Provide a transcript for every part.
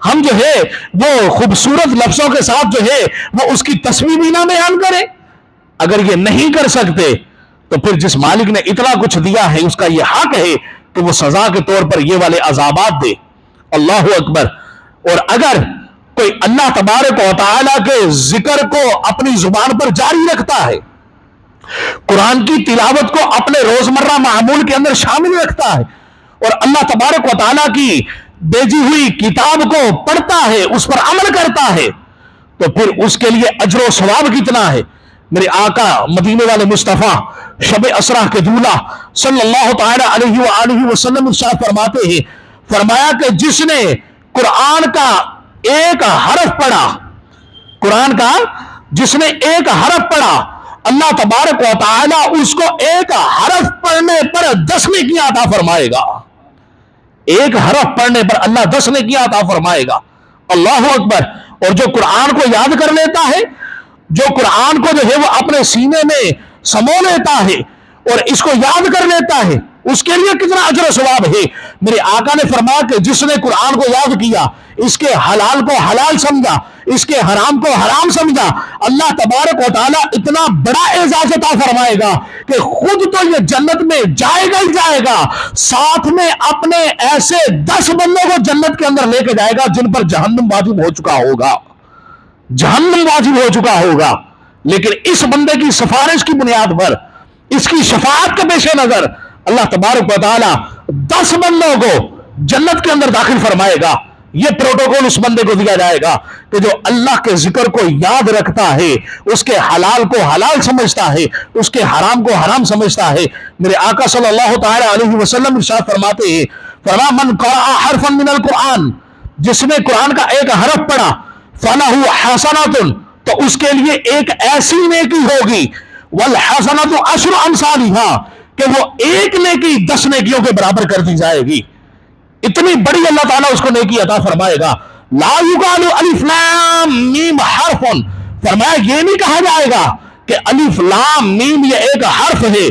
ہم جو ہے وہ خوبصورت لفظوں کے ساتھ جو ہے وہ اس کی تصویر بھی نہ بیان کریں؟ اگر یہ نہیں کر سکتے تو پھر جس مالک نے اتنا کچھ دیا ہے اس کا یہ حق ہے کہ وہ سزا کے طور پر یہ والے عذابات دے۔ اللہ اکبر۔ اور اگر کوئی اللہ تبارک و تعالیٰ کے ذکر کو اپنی زبان پر جاری رکھتا ہے، قرآن کی تلاوت کو اپنے روزمرہ معمول کے اندر شامل رکھتا ہے، اور اللہ تبارک و تعالیٰ کی بھیجی ہوئی کتاب کو پڑھتا ہے، اس پر عمل کرتا ہے، تو پھر اس کے لیے اجر و ثواب کتنا ہے۔ میرے آقا مدینے والے مصطفیٰ شب اسرا کے دولہ صلی اللہ تعالی علیہ وآلہ وسلم ارشاد فرماتے ہیں، فرمایا کہ جس نے قرآن کا ایک حرف پڑھا، قرآن کا جس نے ایک حرف پڑھا، اللہ تبارک و تعالی اس کو ایک حرف پڑھنے پر 10 نیکیاں عطا فرمائے گا۔ ایک حرف پڑھنے پر اللہ 10 نیکیاں عطا فرمائے گا۔ اللہ اکبر۔ اور جو قرآن کو یاد کر لیتا ہے، جو قرآن کو جو ہے وہ اپنے سینے میں سمو لیتا ہے اور اس کو یاد کر لیتا ہے، اس کے لیے کتنا اجر و ثواب ہے۔ میرے آقا نے فرمایا کہ جس نے قرآن کو یاد کیا، اس کے حلال کو حلال سمجھا، اس کے حرام کو حرام سمجھا، اللہ تبارک و تعالیٰ اتنا بڑا اعزاز عطا فرمائے گا کہ خود تو یہ جنت میں جائے گا ہی جائے گا، ساتھ میں اپنے ایسے 10 بندوں کو جنت کے اندر لے کے جائے گا جن پر جہنم واجب ہو چکا ہوگا، جہنم واجب ہو چکا ہوگا، لیکن اس بندے کی سفارش کی بنیاد پر، اس کی شفاعت کے پیش نظر اللہ تبارک و تعالی 10 بندوں کو جنت کے اندر داخل فرمائے گا۔ یہ پروٹوکول اس بندے کو دیا جائے گا کہ جو اللہ کے ذکر کو یاد رکھتا ہے، اس کے حلال کو حلال سمجھتا ہے، اس کے حرام کو حرام سمجھتا ہے۔ میرے آقا صلی اللہ تعالی علیہ وسلم ارشاد فرماتے ہیں، فرما من قرأ حرفا من القرآن، جس نے قرآن کا ایک حرف پڑھا، فَلَهُ حَسَنَةٌ، تو اس کے لیے ایک ایسی نیکی ہوگی، وَالْحَسَنَةُ عَشْرُ أَمْثَالِهَا، کہ وہ ایک نیکی 10 نیکیوں کے برابر کر دی جائے گی۔ اتنی بڑی اللہ تعالیٰ اس کو نیکی عطا فرمائے گا۔ لا یقال الف لام میم حرف، فرمایا یہ نہیں کہا جائے گا کہ الف لام میم یہ ایک حرف ہے،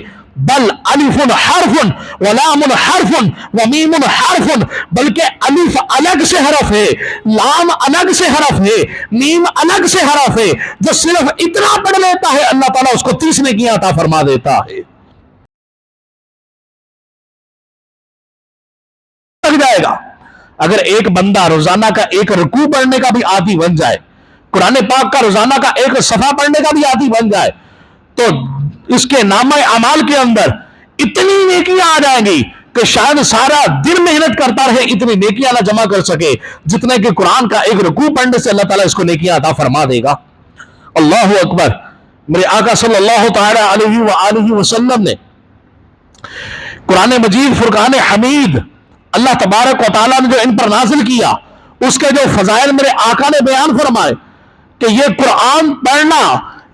بل الف حرف ولام حرف ومیم حرف، بلکہ الف الگ سے حرف ہے، لام الگ سے حرف ہے، میم الگ سے حرف ہے۔ جو صرف اتنا پڑھ لیتا ہے اللہ تعالیٰ اس کو 30 نیکیاں عطا فرما دیتا ہے۔ جائے گا اگر ایک بندہ روزانہ کا ایک رکوع پڑھنے کا بھی عادی بن جائے، قرآن پاک کا روزانہ کا ایک صفحہ پڑھنے کا بھی عادی بن جائے، تو اس کے نامہ اعمال کے اندر اتنی نیکیاں آ جائیں گی کہ شاید سارا دن محنت کرتا رہے اتنی نیکیاں نہ جمع کر سکے جتنے کہ قرآن کا ایک رکوع پڑھنے سے اللہ تعالیٰ اس کو نیکیاں عطا فرما دے گا۔ اللہ اکبر۔ میرے آقا صلی اللہ تعالی علیہ وآلہ وسلم نے قرآن مجید فرقان حمید اللہ تبارک و تعالیٰ نے جو ان پر نازل کیا، اس کے جو فضائل میرے آقا نے بیان فرمائے کہ یہ قرآن پڑھنا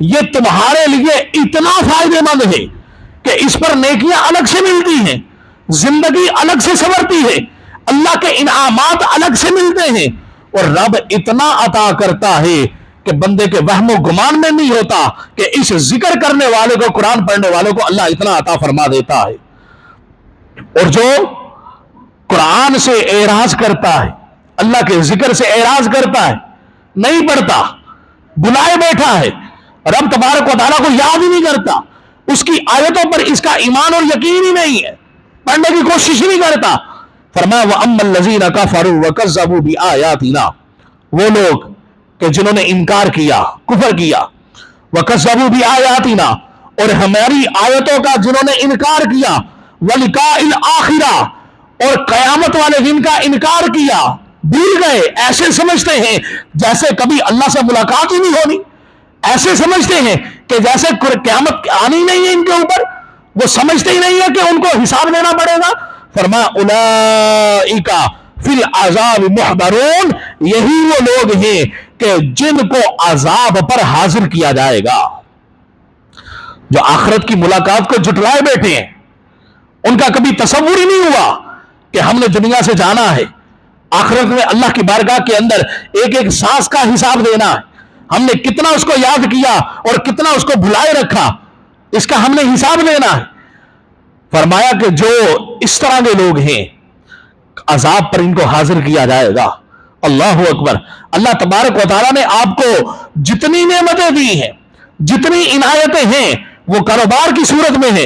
یہ تمہارے لیے اتنا فائدہ مند ہے کہ اس پر نیکیاں الگ سے ملتی ہیں، زندگی الگ سے سنورتی ہے، اللہ کے انعامات الگ سے ملتے ہیں، اور رب اتنا عطا کرتا ہے کہ بندے کے وہم و گمان میں نہیں ہوتا کہ اس ذکر کرنے والے کو، قرآن پڑھنے والے کو اللہ اتنا عطا فرما دیتا ہے۔ اور جو قرآن سے اعراض کرتا ہے، اللہ کے ذکر سے اعراض کرتا ہے، نہیں پڑھتا، بلائے بیٹھا ہے، رب تبارک و تعالیٰ کو یاد ہی نہیں کرتا، اس کی آیتوں پر اس کا ایمان اور یقین ہی نہیں ہے، پڑھنے کی کوشش ہی نہیں کرتا، فرمایا وَأَمَّا الَّذِينَ كَفَرُوا وَكَذَّبُوا بِآيَاتِنَا، وہ لوگ کہ جنہوں نے انکار کیا، کفر کیا، وَكَذَّبُوا بِآيَاتِنَا، اور ہماری آیتوں کا جنہوں نے انکار کیا، وَلِقَاءِ الْآخِرَةِ، اور قیامت والے دن کا انکار کیا، بھول گئے، ایسے سمجھتے ہیں جیسے کبھی اللہ سے ملاقات ہی نہیں ہونی، ایسے سمجھتے ہیں کہ جیسے قیامت آنی نہیں ہے ان کے اوپر، وہ سمجھتے ہی نہیں ہے کہ ان کو حساب دینا پڑے گا۔ فرمایا اولئک فی العذاب محضرون، یہی وہ لوگ ہیں کہ جن کو عذاب پر حاضر کیا جائے گا، جو آخرت کی ملاقات کو جھٹلائے بیٹھے ہیں، ان کا کبھی تصور ہی نہیں ہوا کہ ہم نے دنیا سے جانا ہے، آخرت میں اللہ کی بارگاہ کے اندر ایک ایک سانس کا حساب دینا ہے، ہم نے کتنا اس کو یاد کیا اور کتنا اس کو بھلائے رکھا، اس کا ہم نے حساب دینا ہے۔ فرمایا کہ جو اس طرح کے لوگ ہیں عذاب پر ان کو حاضر کیا جائے گا، اللہ اکبر. اللہ تبارک و تعالیٰ نے آپ کو جتنی نعمتیں دی ہیں, جتنی عنایتیں ہیں, وہ کاروبار کی صورت میں ہے,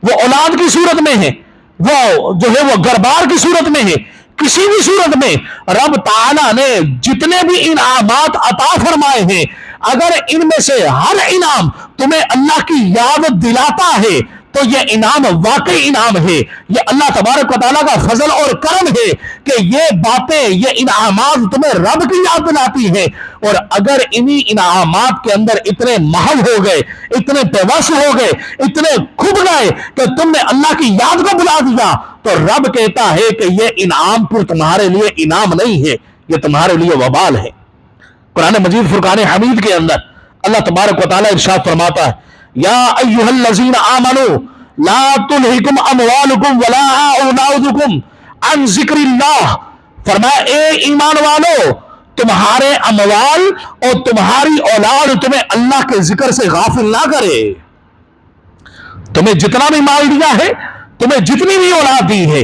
وہ اولاد کی صورت میں ہے, وہ جو ہے وہ گھر-بار کی صورت میں ہے, کسی بھی صورت میں رب تعالیٰ نے جتنے بھی انعامات عطا فرمائے ہیں, اگر ان میں سے ہر انعام تمہیں اللہ کی یاد دلاتا ہے تو یہ انعام واقعی انعام ہے. یہ اللہ تبارک و تعالیٰ کا فضل اور کرم ہے کہ یہ باتیں, یہ انعامات تمہیں رب کی یاد دلاتی ہیں. اور اگر انہی انعامات کے اندر اتنے محو ہو گئے, اتنے پیوست ہو گئے, اتنے کھب گئے کہ تم نے اللہ کی یاد کو بلا دیا, تو رب کہتا ہے کہ یہ انعام پھر تمہارے لیے انعام نہیں ہے, یہ تمہارے لیے وبال ہے. قرآن مجید فرقان حمید کے اندر اللہ تبارک و تعالیٰ ارشاد فرماتا ہے, یا ایھا الذین آمنوا لا تلہکم اموالکم ولا اولادکم عن ذکر اللہ. فرمایا اے ایمان والو, تمہارے اموال اور تمہاری اولاد تمہیں اللہ کے ذکر سے غافل نہ کرے. تمہیں جتنا بھی مال دیا ہے, تمہیں جتنی بھی اولاد دی ہے,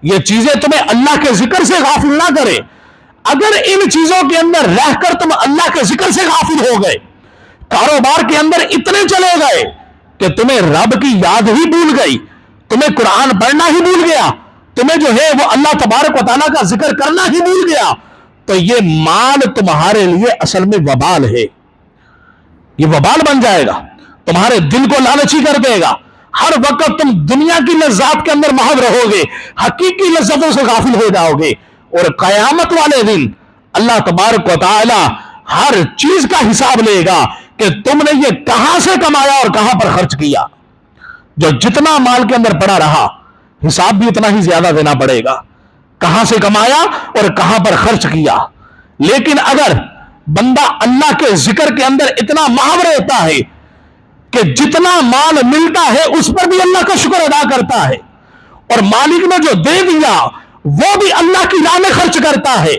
یہ چیزیں تمہیں اللہ کے ذکر سے غافل نہ کرے. اگر ان چیزوں کے اندر رہ کر تم اللہ کے ذکر سے غافل ہو گئے, کاروبار کے اندر اتنے چلے گئے کہ تمہیں رب کی یاد ہی بھول گئی, تمہیں قرآن پڑھنا ہی بھول گیا, تمہیں جو ہے وہ اللہ تبارک و تعالیٰ کا ذکر کرنا ہی بھول گیا, تو یہ مال تمہارے لیے اصل میں وبال ہے. یہ وبال بن جائے گا, تمہارے دل کو لالچی کر دے گا. ہر وقت تم دنیا کی لذات کے اندر محو رہو گے, حقیقی لذتوں سے غافل ہو جاؤ گے. اور قیامت والے دن اللہ تبارک و تعالی ہر چیز کا حساب لے گا کہ تم نے یہ کہاں سے کمایا اور کہاں پر خرچ کیا. جو جتنا مال کے اندر پڑا رہا, حساب بھی اتنا ہی زیادہ دینا پڑے گا, کہاں سے کمایا اور کہاں پر خرچ کیا. لیکن اگر بندہ اللہ کے ذکر کے اندر اتنا محو رہتا ہے کہ جتنا مال ملتا ہے اس پر بھی اللہ کا شکر ادا کرتا ہے, اور مالک نے جو دے دیا وہ بھی اللہ کی راہ میں خرچ کرتا ہے,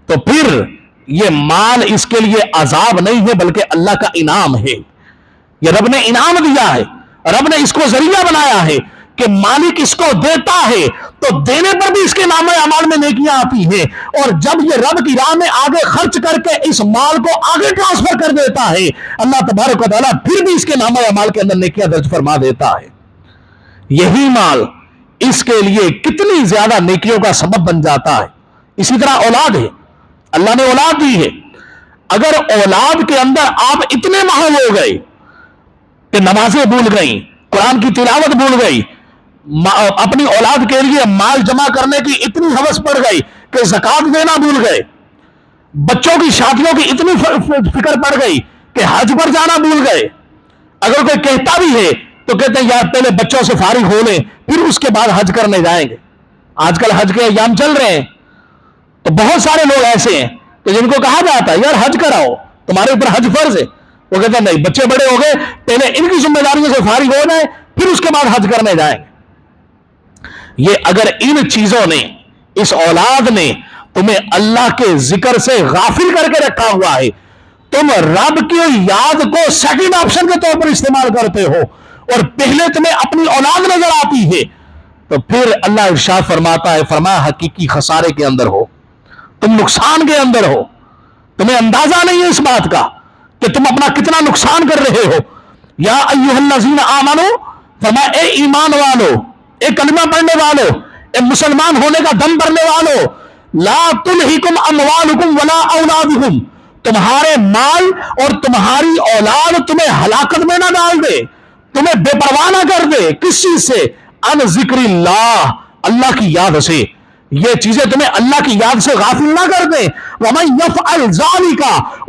تو پھر یہ مال اس کے لیے عذاب نہیں ہے بلکہ اللہ کا انعام ہے. یہ رب نے انعام دیا ہے, رب نے اس کو ذریعہ بنایا ہے کہ مالک اس کو دیتا ہے تو دینے پر بھی اس کے نام اعمال میں نیکیاں آتی ہیں, اور جب یہ رب کی راہ میں آگے خرچ کر کے اس مال کو آگے ٹرانسفر کر دیتا ہے, اللہ تبارک و تعالیٰ پھر بھی اس کے نام اعمال کے اندر نیکیاں درج فرما دیتا ہے. یہی مال اس کے لیے کتنی زیادہ نیکیوں کا سبب بن جاتا ہے. اسی طرح اولاد ہے, اللہ نے اولاد دی ہے. اگر اولاد کے اندر آپ اتنے محو ہو گئے کہ نمازیں بھول گئیں, قرآن کی تلاوت بھول گئی, اپنی اولاد کے لیے مال جمع کرنے کی اتنی ہوس پڑ گئی کہ زکات دینا بھول گئے, بچوں کی شادیوں کی اتنی فکر پڑ گئی کہ حج پر جانا بھول گئے. اگر کوئی کہتا بھی ہے تو کہتے ہیں یار پہلے بچوں سے فارغ ہو لیں پھر اس کے بعد حج کرنے جائیں گے. آج کل حج کے ایام چل رہے ہیں, تو بہت سارے لوگ ایسے ہیں کہ جن کو کہا جاتا ہے یار حج کراؤ, تمہارے اوپر حج فرض ہے. وہ کہتے ہیں نہیں, بچے بڑے ہو گئے, پہلے ان کی ذمہ داریوں سے فارغ ہو جائیں پھر اس کے بعد حج کرنے جائیں گے. یہ اگر ان چیزوں نے, اس اولاد نے تمہیں اللہ کے ذکر سے غافل کر کے رکھا ہوا ہے, تم رب کی یاد کو سیکنڈ آپشن کے طور پر استعمال کرتے ہو اور پہلے تمہیں اپنی اولاد نظر آتی ہے, تو پھر اللہ ارشاد فرماتا ہے, فرمایا حقیقی خسارے کے اندر ہو, تم نقصان کے اندر ہو, تمہیں اندازہ نہیں ہے اس بات کا کہ تم اپنا کتنا نقصان کر رہے ہو. یا ایھا الذین آمنوا, فرمایا اے ایمان والو, اے کلمہ پڑھنے والو, اے مسلمان ہونے کا دم بھرنے والو, لا تلہکم اموالکم ولا اولادکم, تمہارے مال اور تمہاری اولاد تمہیں ہلاکت میں نہ ڈال دے, تمہیں بے پرواہ نہ کر دے. کس چیز سے؟ ان ذکر اللہ, اللہ کی یاد سے. یہ چیزیں تمہیں اللہ کی یاد سے غافل نہ کر دیں. وَمَن يَفْعَلْ ذَلِكَ,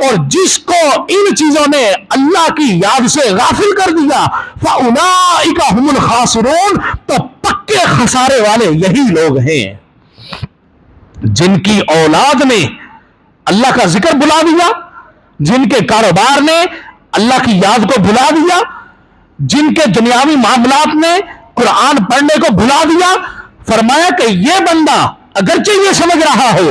اور جس کو ان چیزوں نے اللہ کی یاد سے غافل کر دیا, فَأُولَئِكَ هُمُ الْخَاسِرُونَ, تو پکے خسارے والے یہی لوگ ہیں جن کی اولاد نے اللہ کا ذکر بھلا دیا, جن کے کاروبار نے اللہ کی یاد کو بھلا دیا, جن کے دنیاوی معاملات نے قرآن پڑھنے کو بھلا دیا. فرمایا کہ یہ بندہ اگرچہ یہ سمجھ رہا ہو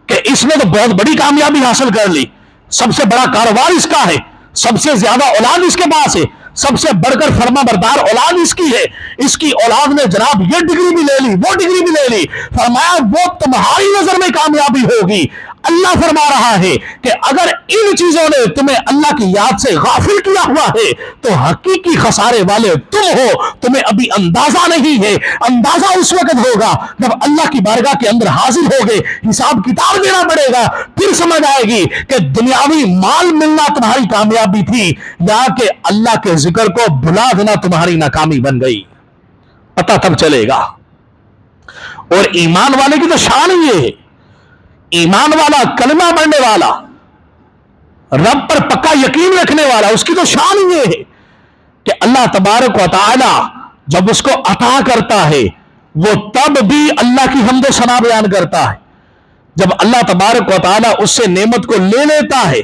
کہ اس نے تو بہت بڑی کامیابی حاصل کر لی, سب سے بڑا کاروبار اس کا ہے, سب سے زیادہ اولاد اس کے پاس ہے, سب سے بڑھ کر فرما بردار اولاد اس کی ہے, اس کی اولاد نے جناب یہ ڈگری بھی لے لی, وہ ڈگری بھی لے لی. فرمایا وہ تمہاری نظر میں کامیابی ہوگی, اللہ فرما رہا ہے کہ اگر ان چیزوں نے تمہیں اللہ کی یاد سے غافل کیا ہوا ہے تو حقیقی خسارے والے تم ہو. تمہیں ابھی اندازہ نہیں ہے. اندازہ اس وقت ہوگا جب اللہ کی بارگاہ کے اندر حاضر ہوگے, حساب کتاب دینا پڑے گا, پھر سمجھ آئے گی کہ دنیاوی مال ملنا تمہاری کامیابی تھی یا کہ اللہ کے ذکر کو بھلا دینا تمہاری ناکامی بن گئی. پتہ تب چلے گا. اور ایمان والے کی تو شان یہ ہے, ایمان والا, کلمہ پڑھنے والا, رب پر پکا یقین رکھنے والا, اس کی تو شان یہ ہے کہ اللہ تبارک و تعالی جب اس کو عطا کرتا ہے وہ تب بھی اللہ کی حمد و ثنا بیان کرتا ہے. جب اللہ تبارک و تعالی اس سے نعمت کو لے لیتا ہے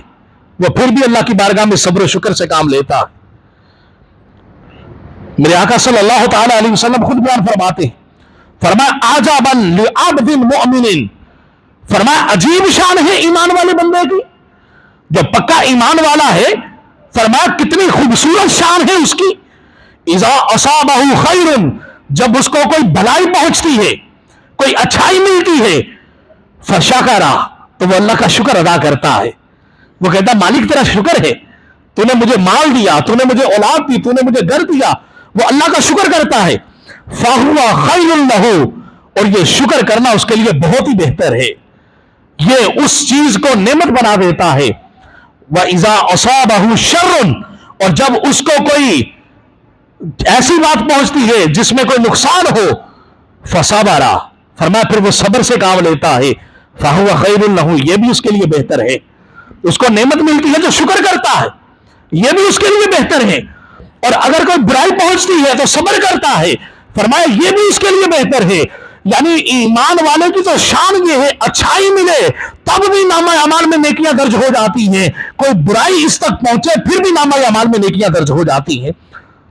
وہ پھر بھی اللہ کی بارگاہ میں صبر و شکر سے کام لیتا ہے. میرے آقا صلی اللہ تعالی علیہ وسلم خود بیان فرماتے ہیں, فرمایا عجبا لعبد مؤمن, فرمایا عجیب شان ہے ایمان والے بندے کی جو پکا ایمان والا ہے. فرمایا کتنی خوبصورت شان ہے اس کی. اذا اصابہ خیر, جب اس کو کوئی بھلائی پہنچتی ہے, کوئی اچھائی ملتی ہے, فشکر, تو وہ اللہ کا شکر ادا کرتا ہے. وہ کہتا مالک تیرا شکر ہے, تو نے مجھے مال دیا, تو نے مجھے اولاد دی, تو نے مجھے گھر دیا. وہ اللہ کا شکر کرتا ہے. فَهُوَ خَيْرٌ لَهُ, اور یہ شکر کرنا اس کے لیے بہت ہی بہتر ہے. یہ اس چیز کو نعمت بنا دیتا ہے. وَإِذَا أَصَابَهُ شَرٌ, اور جب اس کو کوئی ایسی بات پہنچتی ہے جس میں کوئی نقصان ہو, فَصَبَرَ, فرمایا پھر وہ صبر سے کام لیتا ہے. فَهُوَ خَيْرٌ لَهُ, یہ بھی اس کے لیے بہتر ہے. اس کو نعمت ملتی ہے جو شکر کرتا ہے, یہ بھی اس کے لیے بہتر ہے. اور اگر کوئی برائی پہنچتی ہے تو صبر کرتا ہے, فرمایا یہ بھی اس کے لیے بہتر ہے. یعنی ایمان والے کی تو شان یہ ہے, اچھائی ملے تب بھی نامہ اعمال میں نیکیاں درج ہو جاتی ہیں, کوئی برائی اس تک پہنچے پھر بھی نامہ اعمال میں نیکیاں درج ہو جاتی ہیں.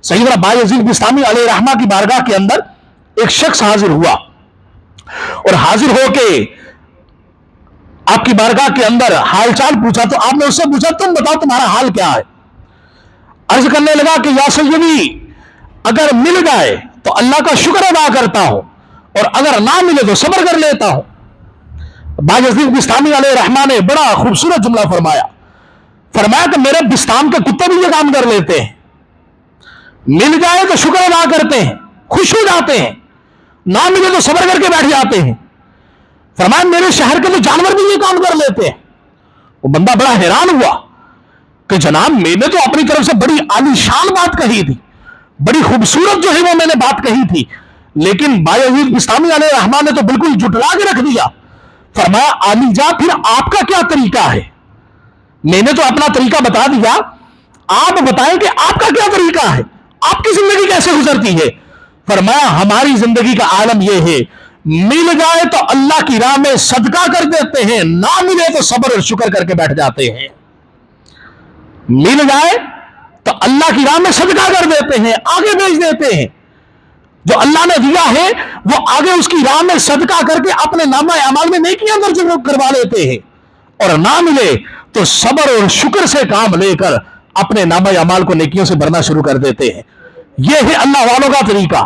سیدنا بایزید بستامی علیہ رحمہ کی بارگاہ کے اندر ایک شخص حاضر ہوا اور حاضر ہو کے آپ کی بارگاہ کے اندر حال چال پوچھا. تو آپ نے اس سے پوچھا تم بتاؤ تمہارا حال کیا ہے. عرض کرنے لگا کہ یا سیدی, اگر مل جائے تو اللہ کا شکر ادا کرتا ہوں, اور اگر نہ ملے تو صبر کر لیتا ہوں. بایزید بستامی علیہ رحمہ نے بڑا خوبصورت جملہ فرمایا. فرمایا کہ میرے بستان کے کتے بھی یہ کام کر لیتے ہیں, مل جائے تو شکر ادا کرتے ہیں, خوش ہو جاتے ہیں, نہ ملے تو صبر کر کے بیٹھ جاتے ہیں. فرمایا میرے شہر کے تو جانور بھی یہ کام کر لیتے ہیں. وہ بندہ بڑا حیران ہوا کہ جناب میں نے تو اپنی طرف سے بڑی عالی شان بات کہی تھی, بڑی خوبصورت جو ہے وہ میں نے بات کہی تھی, لیکن بایزید بستامی علیہ رحمہ نے تو بالکل جھٹلا کے رکھ دیا. فرمایا عالی جا پھر آپ کا کیا طریقہ ہے؟ میں نے تو اپنا طریقہ بتا دیا, آپ بتائیں کہ آپ کا کیا طریقہ ہے, آپ کی زندگی کیسے گزرتی ہے. فرمایا ہماری زندگی کا عالم یہ ہے, مل جائے تو اللہ کی راہ میں صدقہ کر دیتے ہیں, نہ ملے تو صبر اور شکر کر کے بیٹھ جاتے ہیں. مل جائے تو اللہ کی راہ میں صدقہ کر دیتے ہیں, آگے بھیج دیتے ہیں. جو اللہ نے دیا ہے وہ آگے اس کی راہ میں صدقہ کر کے اپنے نامہ اعمال میں نیکیاں درج کروا لیتے ہیں, اور نہ ملے تو صبر اور شکر سے کام لے کر اپنے نامہ اعمال کو نیکیوں سے بھرنا شروع کر دیتے ہیں. یہ ہے اللہ والوں کا طریقہ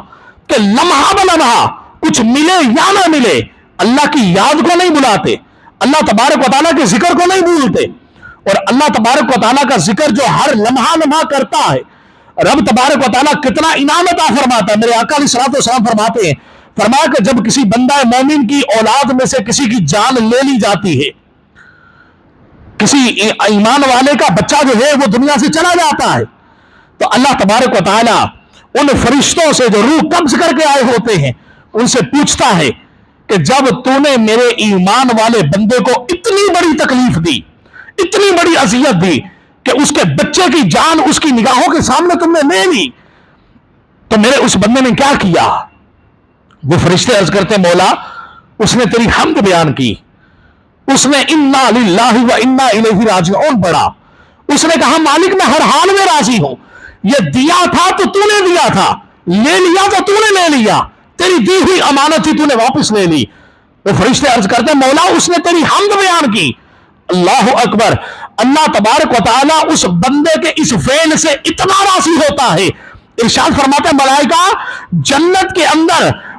کہ لمحہ بلمحہ کچھ ملے یا نہ ملے اللہ کی یاد کو نہیں بلاتے, اللہ تبارک و تعالیٰ کے ذکر کو نہیں بھولتے. اور اللہ تبارک و تعالیٰ کا ذکر جو ہر لمحہ لمحہ کرتا ہے, رب تبارک و تعالیٰ کتنا انعام عطا فرماتا ہے. میرے آقا علیہ الصلوۃ والسلام فرماتے ہیں, فرمایا کہ جب کسی بندہ مومن کی اولاد میں سے کسی کی جان لے لی جاتی ہے, کسی ایمان والے کا بچہ جو ہے وہ دنیا سے چلا جاتا ہے, تو اللہ تبارک و تعالیٰ ان فرشتوں سے جو روح قبض کر کے آئے ہوتے ہیں ان سے پوچھتا ہے کہ جب تو نے میرے ایمان والے بندے کو اتنی بڑی تکلیف دی, اتنی بڑی اذیت دی کہ اس کے بچے کی جان اس کی نگاہوں کے سامنے تم نے لے لی, تو میرے اس بندے نے کیا کیا؟ وہ فرشتے عرض کرتے مولا اس نے تیری حمد بیان کی, اس نے انا للہ و انا الیہ راجعون پڑھا, اس نے کہا مالک میں ہر حال میں راضی ہوں, یہ دیا تھا تو تو نے دیا تھا, لے لیا تو تو نے لے لیا, تیری دی ہوئی امانت تھی تو نے واپس لے لی. وہ فرشتے عرض کرتے مولا اس نے تیری حمد بیان کی. اللہ اکبر. اللہ تبارک و تعالیٰ اس بندے کے اس فعل سے اتنا راضی ہوتا ہے, ارشاد فرماتے ہیں ملائکہ جنت کے اندر